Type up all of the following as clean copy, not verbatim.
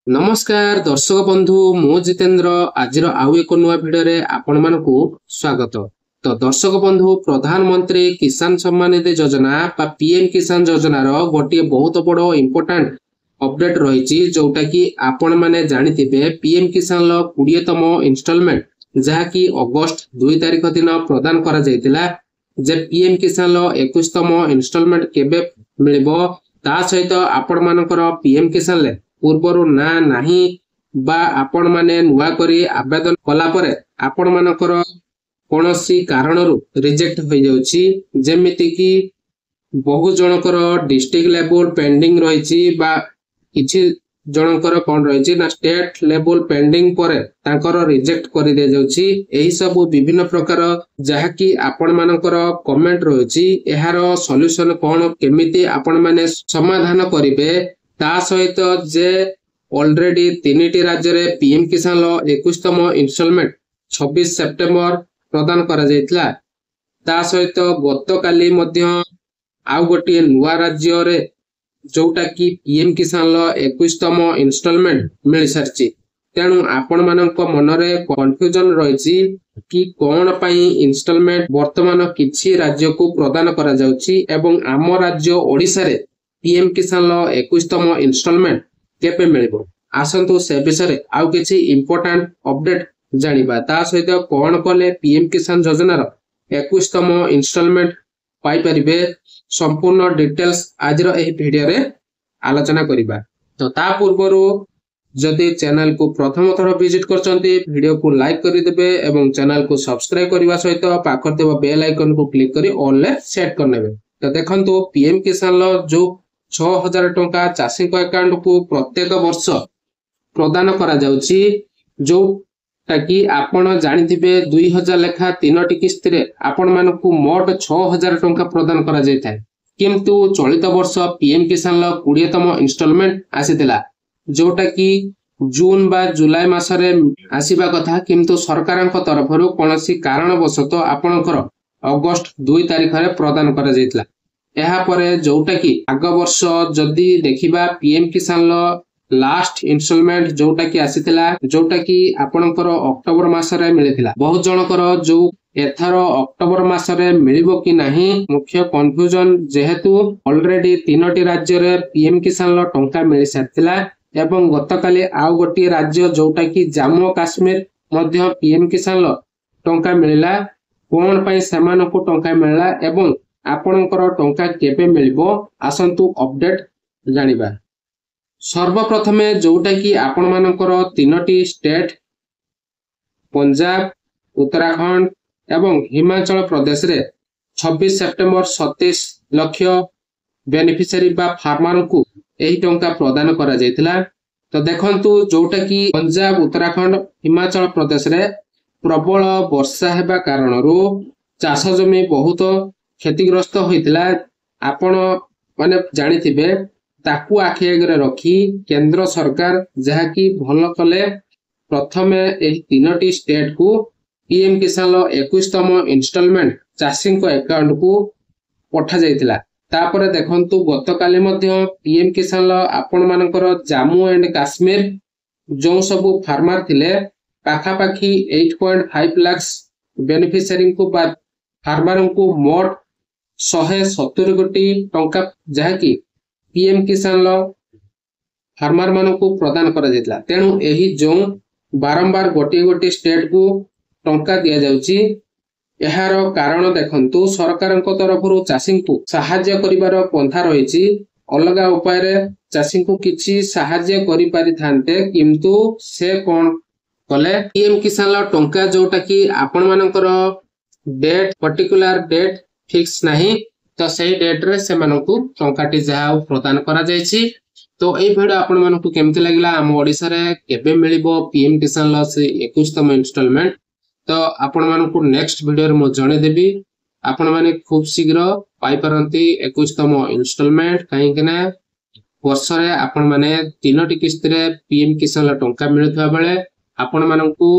नमस्कार दर्शक बंधु मु जितेंद्र आज आउ एक नुआ भिडियो रे आपण मानकु स्वागत। तो दर्शक बंधु प्रधानमंत्री किसान सम्मान निधि योजना बा पीएम किसान योजना रो गोटे बहुत बड़ इंपोर्टेंट अपडेट रही जोटा कि आपण माने जानिथिबे पीएम किसान लो 20तम इंस्टॉलमेंट जहा कि अगस्त 2 तारिख दिन प्रदान करा जायतिला। जे पीएम किसान लो 21तम इंस्टॉलमेंट केबे मिलिबो ता सहित आपण मानकर पीएम किसान ले पूर्वरु ना नाही बा आपण माने नुआ करी आवेदन कला परे आपण मानकर कोनोसी कारणरु रिजेक्ट हो जाउची। जेमिति कि बहु जनकर डिस्ट्रिक्ट लेवल पेंडिंग रहिची बा किछि जनकर कोन रहिची ना स्टेट लेवल पेंडिंग परे तांकर रिजेक्ट करि दे जाउची। एही सब विभिन्न प्रकार जहा कि आपण मानकर कमेंट रहिची एहार सॉल्यूशन कोन केमिति आपण माने समाधान करिवे ता सहित जे ऑलरेडी 3टी राज्य रे पीएम किसान लो 21तम इंस्टॉलमेंट 26 सेप्टेम्बर प्रदान करा जायतला। ता सहित गत काली मध्य आउ गोटे नुआ राज्य रे जोटा कि पीएम किसान लो 21तम इंस्टॉलमेंट मिल सारची। तेणु आपण मानक मन रे कंफ्यूजन रहिची कि कोन पई इंस्टॉलमेंट वर्तमान किछि राज्य को प्रदान करा जाउची एवं आम राज्य ओडिसा रे पीएम किसान लो 21तम इंस्टॉलमेंट केपे मिलिबो। आसंतु से विषय आउ किछि इंपोर्टेंट अपडेट जानिबा। ता सहित कोन कले पीएम किसान योजना रो 21तम इंस्टॉलमेंट पाई परिबे संपूर्ण डिटेल्स आज रो एही वीडियो रे आलोचना करिबा। तो ता पूर्वरु जदि चैनल को प्रथम थर विजिट करचंती वीडियो को लाइक करि देबे एवं चैनल को सब्सक्राइब करबा सहित पाखर देबा बेल आइकन को क्लिक करी ऑल ले सेट कर नेबे। तो देखंतु पीएम किसान लो जो 6000 टंका चाषी को अकाउंट को प्रत्येक वर्ष प्रदान करा जाउची। जो ताकि आपण जानिथिबे 2000 लेखा 3टी किस्त रे आपण मानकु मोट 6000 टंका प्रदान करा जायथाय। किंतु चलित वर्ष पीएम किसान लो 20तम इंस्टॉलमेंट आसीतिला जोटा कि जून बा जुलाई मासरे आसीबा कथा किंतु सरकारक तरफरु कोनोसी कारणवशत आपणकर अगस्त 2 तारिख रे प्रदान करा जायतला। एहा परे जोटा कि आग वर्ष जदि देखिबा पीएम किसान लो लास्ट इंस्टॉलमेंट जोटा कि आसीतिला जोटा कि आपणकर अक्टोबर मासरे मिलिथिला। बहुत जनकर जो एथर अक्टोबर मासरे मिलिबो कि नाही मुख्य कंफ्यूजन जेहेतु ऑलरेडी 3टी राज्य रे पीएम किसान लो टंका मिलि सारथिला एवं गतकाली आउ गोटी राज्य जोटा कि जम्मू काश्मीर मध्य पीएम किसान लो टंका मिलिला। कोन पई सेमानको टंका मिलला एवं आपणकर टंका केबे मिलिबो आसंतु अपडेट जानिबा। सर्वप्रथमे जोटा कि आपण मानकर 3टी स्टेट पंजाब उत्तराखंड एवं हिमाचल प्रदेश रे 26 सेप्टेम्बर 37 लाख बेनिफिशियरी बा फार्मर को एही टंका प्रदान करा जायतिला। तो देखंतु जोटा कि पंजाब उत्तराखंड हिमाचल प्रदेश रे प्रबल वर्षा हेबा कारणरू चाष जमी बहुत क्षतिग्रस्त होइतिला। आपण माने जानिथिबे ताकू आखि आगरे रखी केंद्र सरकार जहा कि भल कले प्रथमे एही 3टी स्टेट को पीएम किसान लो 21तम इंस्टॉलमेंट चाषी को अकाउंट को पठा जायतिला। तापरे देखंतु गतकाली मध्य पीएम किसान लो आपण मानकर जम्मू एंड काश्मीर जो सब फार्मर थिले पाखा पाखी 8.5 लाख बेनिफिशियरी को बा फार्मर को मोट 170 कोटी टंका जहा कि पीएम किसान लो फार्मर मान को प्रदान करा जायतिला। तेणु एही जो बारंबार गोटी गोटी स्टेट को टंका दिया जाउची एहार कारण देखंतु सरकारक तरफरु चाषी को सहाय्य करिवार पंथा रहिची। अलगा उपाय रे चाषी को किछि सहाय्य करि पारि थान्ते किंतु से कोन कले पीएम किसान लो टंका जोटा कि आपण मानकर डेट पर्टिकुलर डेट फिक्स नाही तो सही डेट रे से मानकु टंकाटी जहा प्रदान करा जायछि। तो एई भिडियो आपण मानकु केमति लागिला हम ओडिसा रे केबे मिलिबो पीएम किसान लो से 21तम इंस्टॉलमेंट तो आपण मानकु नेक्स्ट वीडियो रे मो जणे देबी। आपण माने खूब शीघ्र पाई परंती 21तम इंस्टॉलमेंट काहे कि ना वर्ष रे आपण माने 3टी किस्त रे पीएम किसान लो टंका मिलथवा बेले आपण मानकु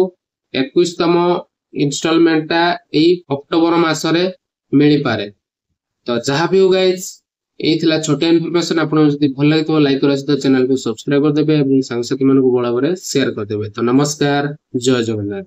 21तम इंस्टॉलमेंट ता एई अक्टोबर मास रे मिली पारे। तो जहा भी हो गाइस ଏଇ ଥିଲା ଛୋଟିଆ ଇନଫର୍ମେସନ। ଆପଣଙ୍କୁ ଯଦି ଭଲ ଲାଗିଥିବ ଲାଇକ୍ କରିବା ସହିତ ଚ୍ୟାନେଲକୁ ସବସ୍କ୍ରାଇବ କରିଦେବେ ଏବଂ ସାଙ୍ଗସାଥି ମାନଙ୍କୁ ବଳ ଭାବରେ ସେୟାର କରିଦେବେ। ତ ନମସ୍କାର, ଜୟ ଜଗନ୍ନାଥ।